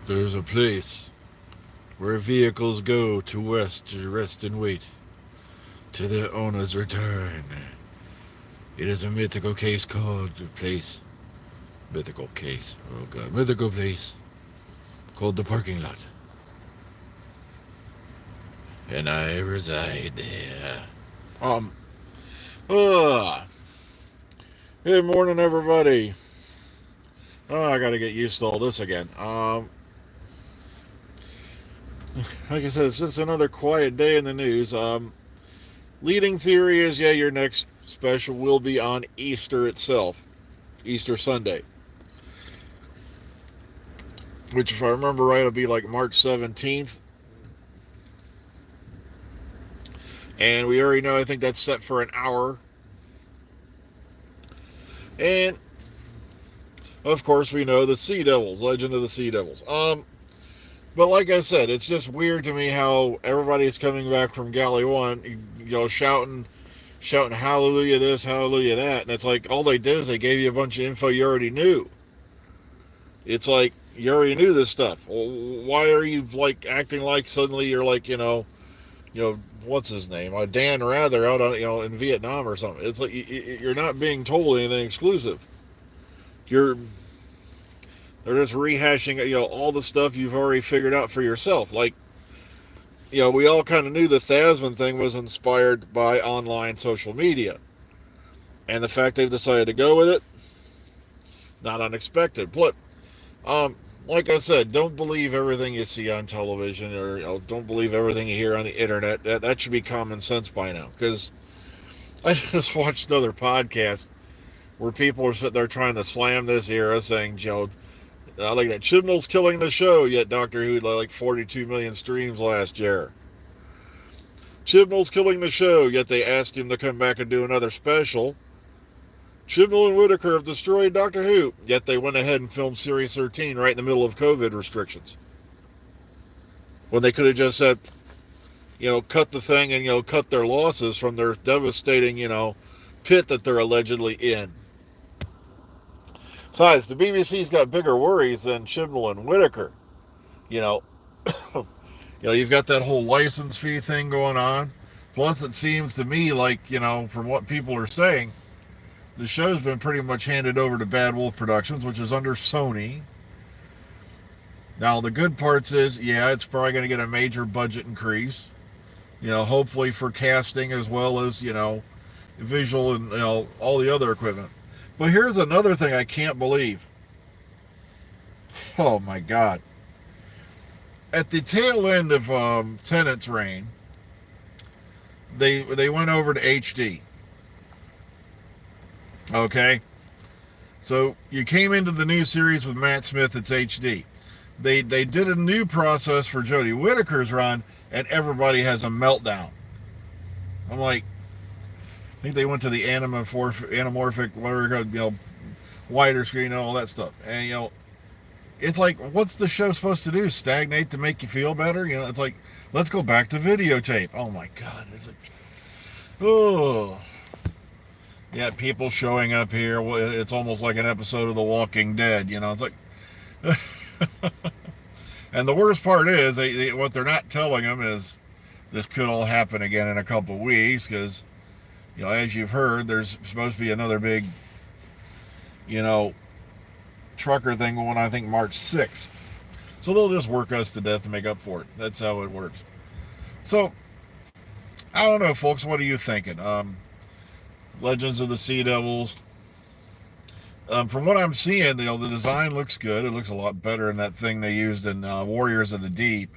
There's a place where vehicles go to rest and wait till their owner's return. It is a mythical case called the place. Mythical case. Oh god. Mythical place called the parking lot. And I reside there. Um. Uh, Good morning, everybody. Oh, I gotta get used to all this again. Like I said, it's just another quiet day in the news. Leading theory is, yeah, your next special will be on Easter itself, Easter Sunday, which, if I remember right, will be like March 17th. And we already know, I think that's set for an hour. And of course, we know the Sea Devils, Legend of the Sea Devils. But like I said, it's just weird to me how everybody's coming back from Galley One, shouting hallelujah this, hallelujah that, and it's like all they did is they gave you a bunch of info you already knew. It's like you already knew this stuff. Well, why are you like acting like suddenly you're like what's his name, Dan Rather out on in Vietnam or something? It's like you're not being told anything exclusive. You're They're just rehashing all the stuff you've already figured out for yourself. Like we all kind of knew the Thasman thing was inspired by online social media, and the fact they've decided to go with it, not unexpected. But like I said, don't believe everything you see on television, or don't believe everything you hear on the internet. That should be common sense by now. Because I just watched another podcast where people are sitting there trying to slam this era, saying, like that Chibnall's killing the show, yet Doctor Who had like 42 million streams last year. Chibnall's killing the show, yet they asked him to come back and do another special. Chibnall and Whittaker have destroyed Doctor Who, yet they went ahead and filmed Series 13 right in the middle of COVID restrictions. When they could have just said, cut the thing and, cut their losses from their devastating, pit that they're allegedly in. Besides, the BBC's got bigger worries than Chibnall and Whittaker. You know, you've got that whole license fee thing going on. Plus, it seems to me like, from what people are saying, the show's been pretty much handed over to Bad Wolf Productions, which is under Sony. Now, the good parts is, yeah, it's probably going to get a major budget increase. Hopefully for casting as well as, visual and, all the other equipment. But here's another thing I can't believe. Oh, my God. At the tail end of Tennant's reign, they went over to HD. Okay? So you came into the new series with Matt Smith, it's HD. They did a new process for Jodie Whittaker's run, and everybody has a meltdown. I'm like, I think they went to the anamorphic, whatever, wider screen and all that stuff. And, it's like, what's the show supposed to do? Stagnate to make you feel better? It's like, let's go back to videotape. Oh, my God. It's like, oh. Yeah, people showing up here. It's almost like an episode of The Walking Dead. It's like... And the worst part is, what they're not telling them is this could all happen again in a couple of weeks because, as you've heard, there's supposed to be another big, trucker thing going on, I think, March 6th. So they'll just work us to death to make up for it. That's how it works. So, I don't know, folks. What are you thinking? Legends of the Sea Devils. From what I'm seeing, the design looks good. It looks a lot better than that thing they used in Warriors of the Deep.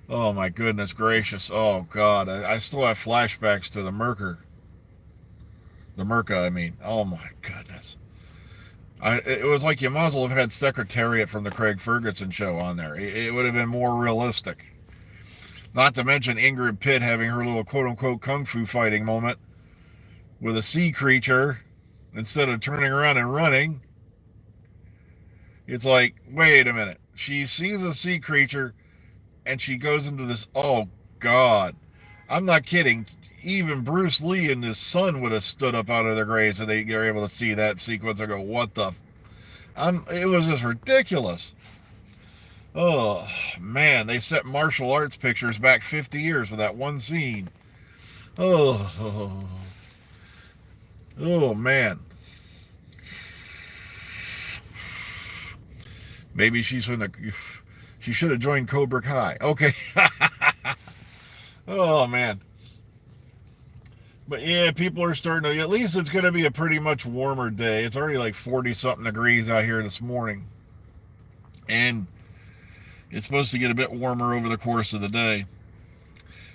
Oh, my goodness gracious. Oh, God. I still have flashbacks to the Merca, I mean. Oh, my goodness. It was like you might as well have had Secretariat from the Craig Ferguson show on there. It would have been more realistic. Not to mention Ingrid Pitt having her little quote-unquote kung fu fighting moment with a sea creature. Instead of turning around and running, it's like, wait a minute. She sees a sea creature and she goes into this, oh, God. I'm not kidding. Even Bruce Lee and his son would have stood up out of their graves if they were able to see that sequence. I go, what the? It was just ridiculous. Oh, man, they set martial arts pictures back 50 years with that one scene. Oh, oh man. Maybe she's in the. She should have joined Cobra Kai. Okay. Oh, man. But yeah, people are starting to. At least it's going to be a pretty much warmer day. It's already like 40 something degrees out here this morning. And it's supposed to get a bit warmer over the course of the day.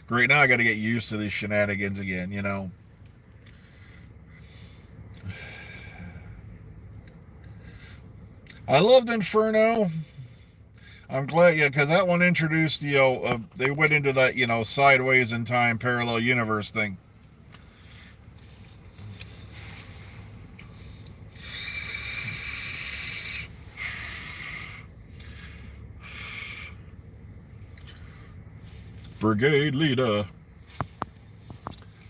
Great, now I got to get used to these shenanigans again, you know. I loved Inferno. I'm glad, yeah, because that one introduced, they went into that, sideways in time parallel universe thing. Brigade leader.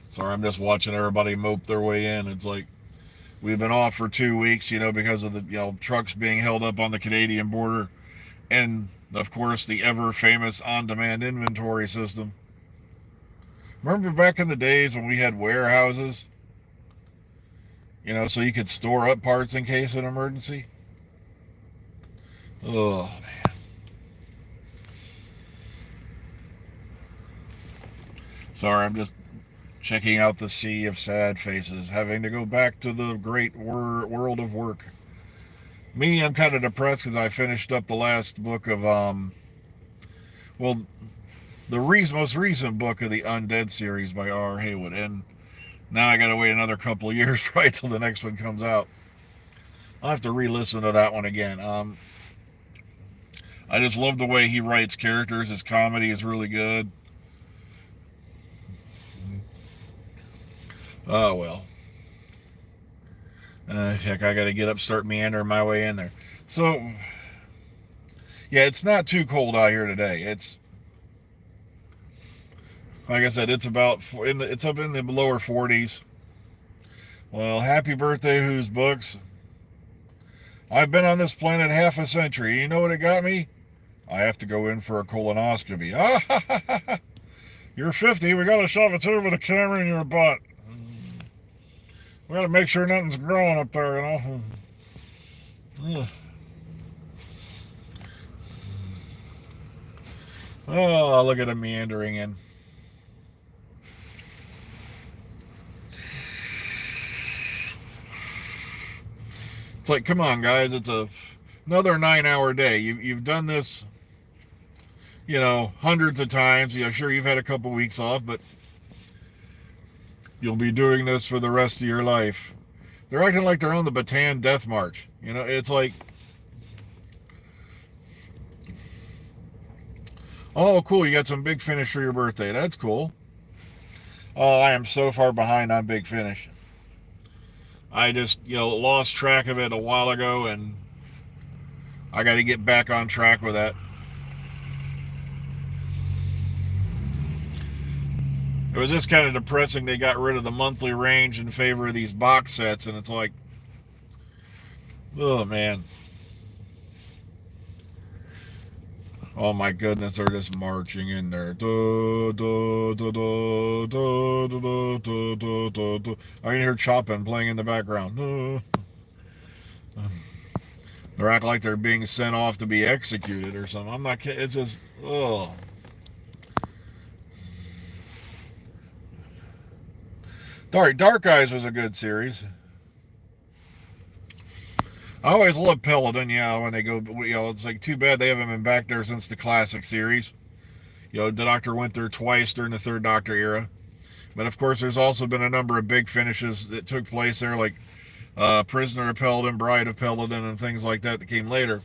Sorry, I'm just watching everybody mope their way in. It's like we've been off for 2 weeks, because of the trucks being held up on the Canadian border, and of course the ever famous on-demand inventory system. Remember back in the days when we had warehouses, so you could store up parts in case of an emergency? Oh man. Sorry, I'm just checking out the sea of sad faces, having to go back to the great world of work. Me, I'm kind of depressed because I finished up the last book of, well, the most recent book of the Undead series by R. Haywood, and now I gotta wait another couple of years right till the next one comes out. I'll have to re-listen to that one again. I just love the way he writes characters. His comedy is really good. Oh well. Heck, I gotta get up, start meandering my way in there. So, yeah, it's not too cold out here today. It's, like I said, it's it's up in the lower 40s. Well, happy birthday, Who's Books. I've been on this planet half a century. You know what it got me? I have to go in for a colonoscopy. Ah, you're 50. We gotta shove a tube with a camera in your butt. We gotta make sure nothing's growing up there, Oh, look at him meandering in. It's like, come on, guys. It's another 9-hour day. You've done this, hundreds of times. Yeah, sure, you've had a couple weeks off, but you'll be doing this for the rest of your life. They're acting like they're on the Bataan Death March. It's like, oh, cool, you got some Big Finish for your birthday. That's cool. Oh, I am so far behind on Big Finish. I just, lost track of it a while ago, and I got to get back on track with that. It was just kind of depressing they got rid of the monthly range in favor of these box sets, and it's like, oh man. Oh my goodness, they're just marching in there. I can hear Chopin playing in the background. They're acting like they're being sent off to be executed or something. I'm not kidding. It's just, oh. Dark Eyes was a good series. I always loved Peladon, when they go, it's like too bad they haven't been back there since the classic series. The Doctor went there twice during the Third Doctor era. But of course, there's also been a number of big finishes that took place there, like Prisoner of Peladon, Bride of Peladon, and things like that came later.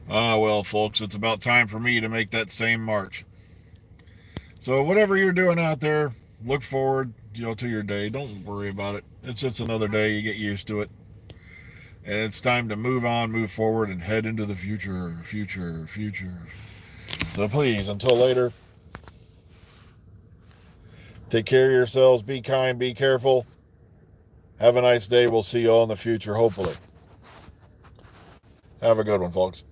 Ah, well, folks, it's about time for me to make that same march. So whatever you're doing out there, look forward, to your day. Don't worry about it. It's just another day. You get used to it. And it's time to move on, move forward, and head into the future. So please, until later, take care of yourselves. Be kind. Be careful. Have a nice day. We'll see you all in the future, hopefully. Have a good one, folks.